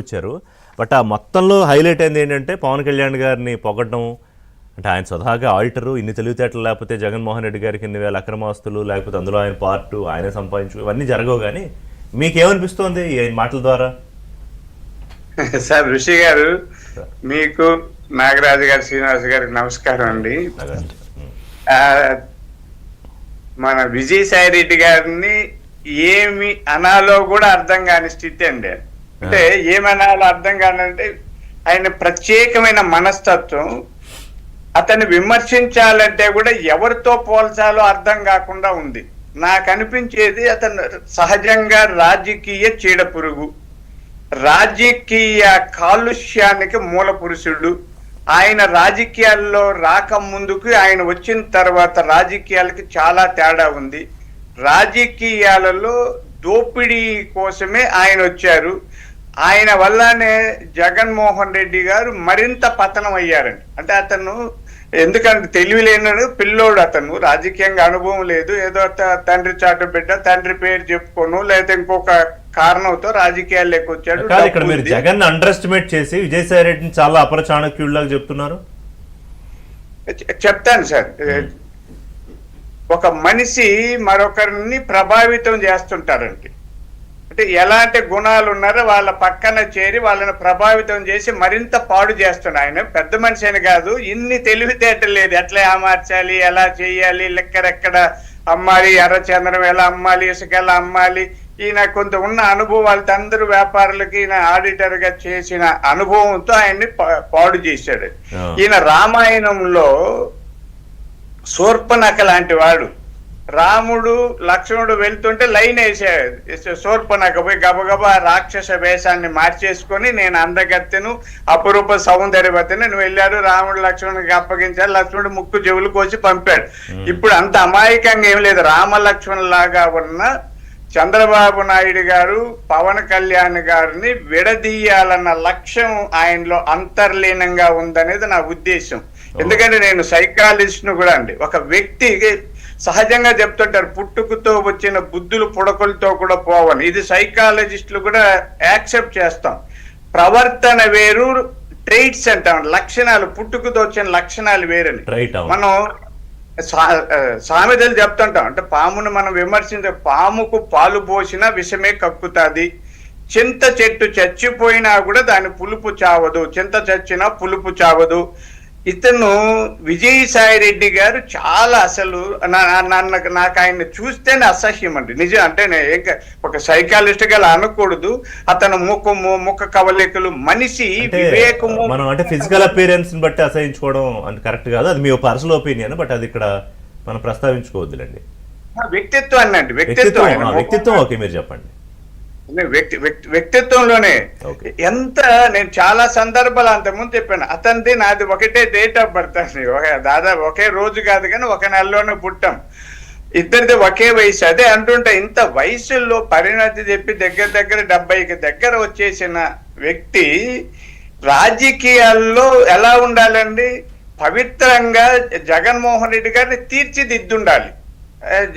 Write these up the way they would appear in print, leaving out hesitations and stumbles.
వచ్చారు. బట్ ఆ మొత్తంలో హైలైట్ అయింది ఏంటంటే పవన్ కళ్యాణ్ గారిని పొగడడం. అంటే ఆయన స్వతహాగా ఆల్టరు, ఇన్ని తెలివితేటలు లేకపోతే జగన్మోహన్ రెడ్డి గారికి ఇన్ని వేల అక్రమాస్తులు, లేకపోతే అందులో ఆయన పార్టు, ఆయన సంపాదించు, ఇవన్నీ జరగవు. కానీ మీకేమనిపిస్తోంది ఈ మాటల ద్వారా? సార్ ఋషి గారు, మీకు నాగరాజు గారు, శ్రీనివాస్ గారికి నమస్కారం అండి. మన విజయసాయి రెడ్డి గారిని ఏమి అనాలో కూడా అర్థం కాని స్థితి అండి. అంటే ఏమనాలో అర్థం కానంటే ఆయన ప్రత్యేకమైన మనస్తత్వం. అతన్ని విమర్శించాలంటే కూడా ఎవరితో పోల్చాలో అర్థం కాకుండా ఉంది. నాకు అనిపించేది అతను సహజంగా రాజకీయ చీడపురుగు, రాజకీయ కాలుష్యానికి మూల పురుషుడు. ఆయన రాజకీయాల్లో రాకముందుకు ఆయన వచ్చిన తర్వాత రాజకీయాలకి చాలా తేడా ఉంది. రాజకీయాలలో దోపిడీ కోసమే ఆయన వచ్చారు. ఆయన వల్లనే జగన్మోహన్ రెడ్డి గారు మరింత పతనం అయ్యారండి. అంటే అతను ఎందుకంటే తెలివి లేని పిల్లోడు, అతను రాజకీయంగా అనుభవం లేదు, ఏదో తండ్రి చాటు బిడ్డ, తండ్రి పేరు చెప్పుకోను లేదా ఇంకొక కారణంతో రాజకీయాల్లోకి వచ్చాడు. ఇక్కడ మీరు జగన్ అండర్ ఎస్టిమేట్ చేసి విజయసాయి రెడ్డిని చాలా అపర చాణక్యుడిలాగా చెప్తున్నారు. చెప్తాను సార్, ఒక మనిషి మరొకరిని ప్రభావితం చేస్తుంటారండి. అంటే ఎలాంటి గుణాలు ఉన్నారో వాళ్ళ పక్కన చేరి వాళ్ళని ప్రభావితం చేసి మరింత పాడు చేస్తున్నాడు. ఆయన పెద్ద మనిషి అని కాదు, ఇన్ని తెలివితేటలు లేదు. ఎట్లా అమర్చాలి, ఎలా చేయాలి, లెక్కరెక్కడ అమ్మాలి, ఎర్రచంద్రం ఎలా అమ్మాలి, ఇసుక ఎలా అమ్మాలి, ఈయన కొంత ఉన్న అనుభవాలతో అందరూ వ్యాపారులకి ఈయన ఆడిటర్ గా చేసిన అనుభవంతో ఆయన్ని పాడు చేశాడు. ఈయన రామాయణంలో శూర్పణఖ లాంటి వాడు. రాముడు లక్ష్మణుడు వెళ్తుంటే లైన్ వేసాడు, శూర్పణఖ పోయి గబగబా రాక్షస వేషాన్ని మార్చేసుకొని నేను అందగత్తెను, అపురూప సౌందర్యవతిని నువ్వు వెళ్ళాడు, రాముడు లక్ష్మణుడికి అప్పగించాడు, లక్ష్మణుడు ముక్కు చెవులు కోసి పంపాడు. ఇప్పుడు అంత అమాయకంగా ఏం లేదు. రామ లక్ష్మణ్ లాగా ఉన్న చంద్రబాబు నాయుడు గారు పవన్ కళ్యాణ్ గారిని విడదీయాలన్న లక్ష్యం ఆయనలో అంతర్లీనంగా ఉందనేది నా ఉద్దేశం. ఎందుకంటే నేను సైకాలజిస్ట్ ను కూడా అండి. ఒక వ్యక్తి సహజంగా చెప్తుంటారు, పుట్టుకతో వచ్చిన బుద్ధులు పుడకలతో కూడా పోవని. ఇది సైకాలజిస్టులు కూడా యాక్సెప్ట్ చేస్తాం. ప్రవర్తన వేరు, ట్రైట్స్ అంటాం, లక్షణాలు, పుట్టుకతో వచ్చిన లక్షణాలు వేరని. మనం సామెతలు చెప్తుంటాం. అంటే పామును మనం విమర్శించే, పాముకు పాలు పోసినా విషమే కక్కుతాది, చింత చెట్టు చచ్చిపోయినా కూడా దాని పులుపు చావదు, చింత చచ్చినా పులుపు చావదు. ఇతను విజయసాయి రెడ్డి గారు చాలా అసలు నాకు ఆయన చూస్తేనే అసహ్యం అండి, నిజం. అంటే ఒక సైకాలజిస్ట్ గా అనకూడదు. అతను ముఖ కవలికలు, మనిషి వివేకము, మనం అంటే ఫిజికల్ అపియరెన్స్ బట్టి అసహించుకోవడం అంటే కరెక్ట్ కాదు. అది మీ పర్సనల్ ఒపీనియన్, బట్ అది ఇక్కడ మనం ప్రస్తావించుకోవద్దులండి. వ్యక్తిత్వం అండి, వ్యక్తిత్వం. ఓకే, మీరు చెప్పండి. వ్యక్తిత్వంలోనే ఎంత నేను చాలా సందర్భాలు అంతకుముందు చెప్పాను. అతనిది నాది ఒకటే డేట్ ఆఫ్ బర్త్ అండి. దాదాపు ఒకే రోజు కాదు కానీ ఒక నెలలోనే పుట్టాం. ఇద్దరిది ఒకే వయసు. అదే అంటుంటే ఇంత వయసులో పరిణతి చెప్పి దగ్గర 70కి దగ్గర వచ్చేసిన వ్యక్తి రాజకీయాల్లో ఎలా ఉండాలండి? పవిత్రంగా జగన్మోహన్ రెడ్డి గారిని తీర్చిదిద్దుండాలి.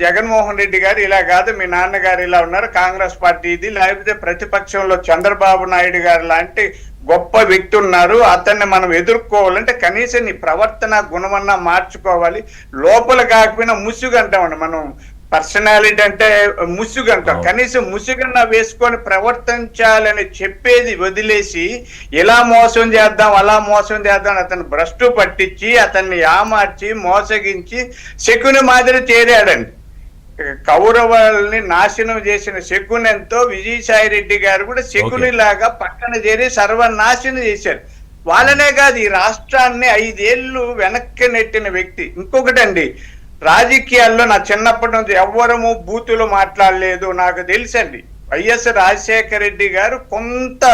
జగన్మోహన్ రెడ్డి గారు ఇలా కాదు, మీ నాన్నగారు ఇలా ఉన్నారు, కాంగ్రెస్ పార్టీ ఇది, లేకపోతే ప్రతిపక్షంలో చంద్రబాబు నాయుడు గారు లాంటి గొప్ప వ్యక్తి ఉన్నారు, అతన్ని మనం ఎదుర్కోవాలంటే కనీసం నీ ప్రవర్తన గుణమన్నా మార్చుకోవాలి. లోపల కాకపోయినా ముసుగు అంటామండి మనం. పర్సనాలిటీ అంటే ముసుగు అంటాం. కనీసం ముసుగన్నా వేసుకొని ప్రవర్తించాలని చెప్పేది వదిలేసి ఇలా మోసం చేద్దాం, అలా మోసం చేద్దాం, అతను భ్రష్టు పట్టించి అతన్ని యామార్చి మోసగించి శకుని మాదిరి చేరాడండి. కౌరవుల్ని నాశనం చేసిన శకునంతో విజయసాయి రెడ్డి గారు కూడా శకుని లాగా పక్కన చేరి సర్వనాశనం చేశారు. వాళ్ళనే కాదు, ఈ రాష్ట్రాన్ని 5 ఏళ్ళు వెనక్కి నెట్టిన వ్యక్తి. ఇంకొకటండి, రాజకీయాల్లో నా చిన్నప్పటి నుంచి ఎవ్వరము బూతులు మాట్లాడలేదు. నాకు తెలుసండి, వైఎస్ రాజశేఖర రెడ్డి గారు కొంత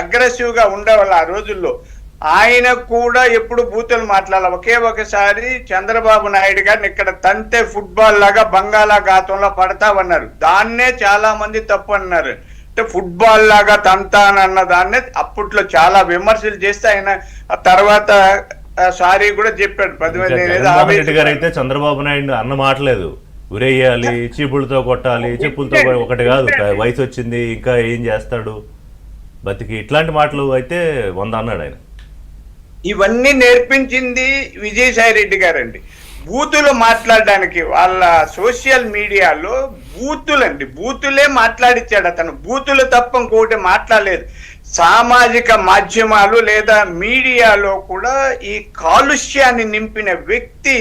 అగ్రెసివ్ గా ఉండేవాళ్ళు ఆ రోజుల్లో. ఆయన కూడా ఎప్పుడు బూతులు మాట్లాడాలి. ఒకసారి చంద్రబాబు నాయుడు గారిని ఇక్కడ తంతే ఫుట్బాల్ లాగా బంగాళాఖాతంలో పడతామన్నారు. దాన్నే చాలా మంది తప్పు అన్నారు. అంటే ఫుట్బాల్ లాగా తంతానన్న దాన్నే అప్పట్లో చాలా విమర్శలు చేస్తే ఆయన తర్వాత సారీ కూడా చెప్పాడు. 10 మంది గారు అయితే చంద్రబాబు నాయుడు అన్న మాటలేదు, ఉరేయాలి, చీపులతో కొట్టాలి, చెప్పులతో ఒకటి కాదు, వయసు వచ్చింది ఇంకా ఏం చేస్తాడు బతికి ఇట్లాంటి మాటలు అయితే 100 అన్నాడు ఆయన. ఇవన్నీ నేర్పించింది విజయసాయి రెడ్డి గారండి. బూతులు మాట్లాడడానికి వాళ్ళ సోషల్ మీడియాలో బూతులే మాట్లాడిచ్చాడు అతను. బూతులు తప్ప ఇంకోటి మాట్లాడలేదు. సామాజిక మాధ్యమాలు లేదా మీడియాలో కూడా ఈ కాలుష్యాన్ని నింపిన వ్యక్తి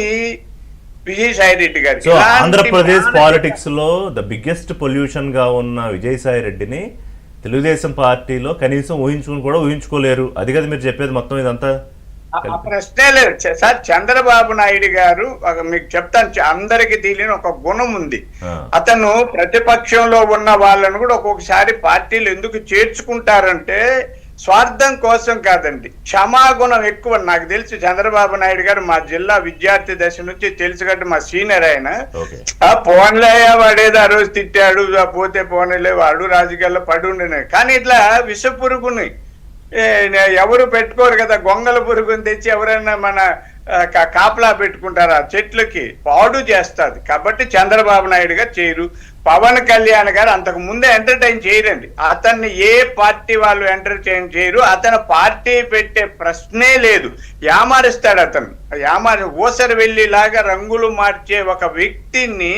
విజయసాయి రెడ్డి గారు. సో ఆంధ్రప్రదేశ్ పాలిటిక్స్ లో ద బిగ్గెస్ట్ పొల్యూషన్ గా ఉన్న విజయసాయి రెడ్డిని తెలుగుదేశం పార్టీలో కనీసం ఊహించుకోలేరు. అది కదా మీరు చెప్పేది మొత్తం ఇదంతా? ఆ ప్రశ్నే లేదు సార్. చంద్రబాబు నాయుడు గారు మీకు చెప్తాను, అందరికి తెలియని ఒక గుణం ఉంది. అతను ప్రతిపక్షంలో ఉన్న వాళ్ళను కూడా ఒక్కొక్కసారి పార్టీలు ఎందుకు చేర్చుకుంటారంటే స్వార్థం కోసం కాదండి, క్షమాగుణం ఎక్కువ. నాకు తెలిసి చంద్రబాబు నాయుడు గారు మా జిల్లా విద్యార్థి దశ నుంచి తెలుసు కాబట్టి మా సీనియర్ ఆయన. పోన్లే వాడేదో ఆ రోజు తిట్టాడు, పోతే పోనలే వాడు రాజకీయాల్లో పడి ఉండే. కానీ ఇట్లా విషపురుగుని ఎవరు పెట్టుకోరు కదా, గొంగల పురుగుని తెచ్చి ఎవరైనా మన కాపలా పెట్టుకుంటారు. ఆ చెట్లకి పాడు చేస్తుంది కాబట్టి చంద్రబాబు నాయుడు గారు చేయరు. పవన్ కళ్యాణ్ గారు అంతకు ముందే ఎంటర్టైన్ చేయరండి. అతన్ని ఏ పార్టీ వాళ్ళు ఎంటర్టైన్ చేయరు. అతను పార్టీ పెట్టే ప్రశ్నే లేదు. యామారిస్తాడు అతను. ఓసరి వెళ్ళిలాగా రంగులు మార్చే ఒక వ్యక్తిని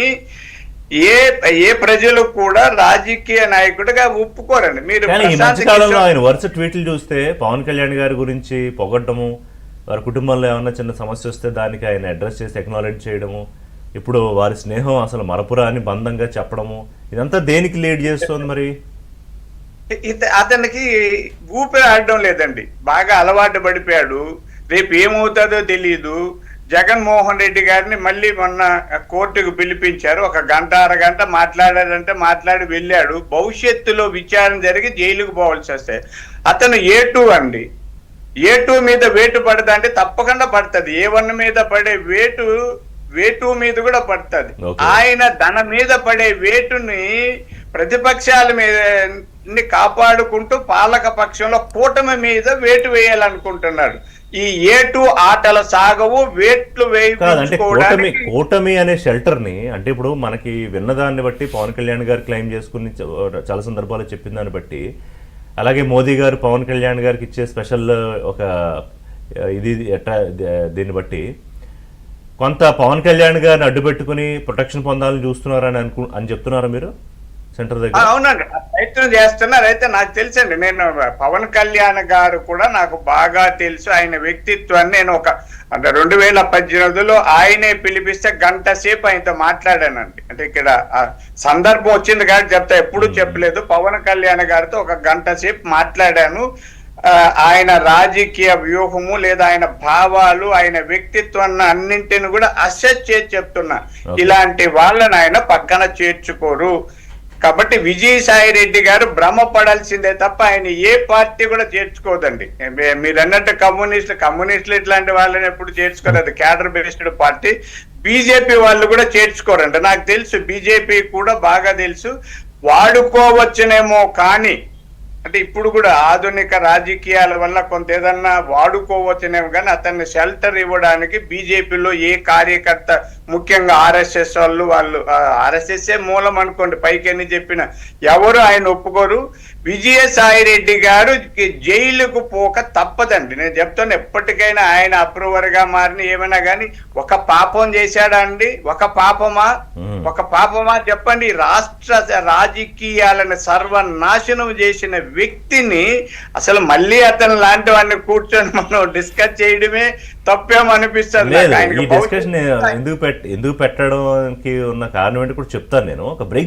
ఏ ప్రజలు కూడా రాజకీయ నాయకుడిగా ఒప్పుకోరండి. మీరు ఈ మధ్యకాలంలో ఆయన వరుస ట్వీట్లు చూస్తే పవన్ కళ్యాణ్ గారి గురించి పొగడ్డము, వారి కుటుంబంలో ఏమన్నా చిన్న సమస్య వస్తే దానికి ఆయన అడ్రస్ చేసి ఎక్నాలెడ్జ్ చేయడము, ఇప్పుడు వారి స్నేహం అసలు మరపురాని బంధంగా చెప్పడము, ఇదంతా దేనికి లీడ్ చేస్తుంది మరి? అతనికి ఊపిరి ఆడడం లేదండి, బాగా అలవాటు పడిపోయాడు. రేపు ఏమవుతుందో తెలియదు. జగన్మోహన్ రెడ్డి గారిని మళ్ళీ మొన్న కోర్టుకు పిలిపించారు. 1 గంట 1/2 గంట మాట్లాడాడంటే మాట్లాడి వెళ్ళాడు. భవిష్యత్తులో విచారణ జరిగి జైలుకు పోవాల్సి వస్తే అతను A2 అండి. A2 మీద వేటు పడదా అంటే తప్పకుండా పడుతుంది. A1 మీద పడే వేటు మీద కూడా పడుతుంది. ఆయన తన మీద పడే వేటుని ప్రతిపక్షాల మీద కాపాడుకుంటూ పాలక పక్షంలో కూటమి మీద వేటు వేయాలనుకుంటున్నాడు. ఈ A2 ఆటల సాగవు, వేట్లు వేయించుకోవడానికి కూటమి అనే షెల్టర్ ని, అంటే ఇప్పుడు మనకి విన్నదాన్ని బట్టి పవన్ కళ్యాణ్ గారు క్లెయిమ్ చేసుకుని చాలా సందర్భాల్లో చెప్పిన దాన్ని బట్టి, అలాగే మోదీ గారు పవన్ కళ్యాణ్ గారికి ఇచ్చే స్పెషల్ ఒక ఇది దీన్ని బట్టి కొంత పవన్ కళ్యాణ్ గారిని అడ్డు పెట్టుకుని ప్రొటెక్షన్ పొందాలని చూస్తున్నారని అని చెప్తున్నారా మీరు సెంటర్ దగ్గర? అవునండి, ప్రయత్నం చేస్తున్నారు. అయితే నాకు తెలుసండి, నేను పవన్ కళ్యాణ్ గారు కూడా నాకు బాగా తెలుసు. ఆయన వ్యక్తిత్వాన్ని నేను అంటే 2018లో ఆయనే పిలిపిస్తే 1 గంట సేపు ఆయనతో మాట్లాడానండి. అంటే ఇక్కడ సందర్భం వచ్చింది కాబట్టి చెప్తా, ఎప్పుడు చెప్పలేదు. పవన్ కళ్యాణ్ గారితో 1 గంట సేపు మాట్లాడాను. ఆయన రాజకీయ వ్యూహము లేదా ఆయన భావాలు, ఆయన వ్యక్తిత్వాన్ని అన్నింటిని కూడా అసెస్ చేసి చెప్తున్నా. ఇలాంటి వాళ్ళని ఆయన పక్కన చేర్చుకోరు. కాబట్టి విజయసాయి రెడ్డి గారు భ్రమపడాల్సిందే తప్ప ఆయన ఏ పార్టీ కూడా చేర్చుకోదండి. మీరు అన్నట్టు కమ్యూనిస్టులు ఇట్లాంటి వాళ్ళని ఎప్పుడు చేర్చుకోలేదు. Cadre based party. బీజేపీ వాళ్ళు కూడా చేర్చుకోరండి. నాకు తెలుసు, బీజేపీ కూడా బాగా తెలుసు. వాడుకోవచ్చునేమో కానీ, అంటే ఇప్పుడు కూడా ఆధునిక రాజకీయాల వల్ల కొంత ఏదన్నా వాడుకోవచ్చునేమో కానీ అతన్ని షెల్టర్ ఇవ్వడానికి బీజేపీలో ఏ కార్యకర్త, ముఖ్యంగా ఆర్ఎస్ఎస్ వాళ్ళు ఆర్ఎస్ఎస్ఏ మూలం అనుకోండి, పైకి ఎన్ని చెప్పిన ఎవరు ఆయన ఒప్పుకోరు. విజయసాయి రెడ్డి గారు జైలుకు పోక తప్పదండి. నేను చెప్తాను, ఎప్పటికైనా ఆయన అప్రూవర్ గా మారిన ఏమైనా కానీ ఒక పాపం చేశాడా అండి? ఒక పాపమా చెప్పండి. రాష్ట్ర రాజకీయాలను సర్వనాశనం చేసిన వ్యక్తిని అసలు మళ్ళీ అతను లాంటి వాడిని కూర్చొని మనం డిస్కస్ చేయడమే తప్పేమనిపిస్తుంది. ఈ డిస్కషన్ ఎందుకు పెట్టడానికి ఉన్న కారణం ఏంటి కూడా చెప్తాను నేను. ఒక బ్రేక్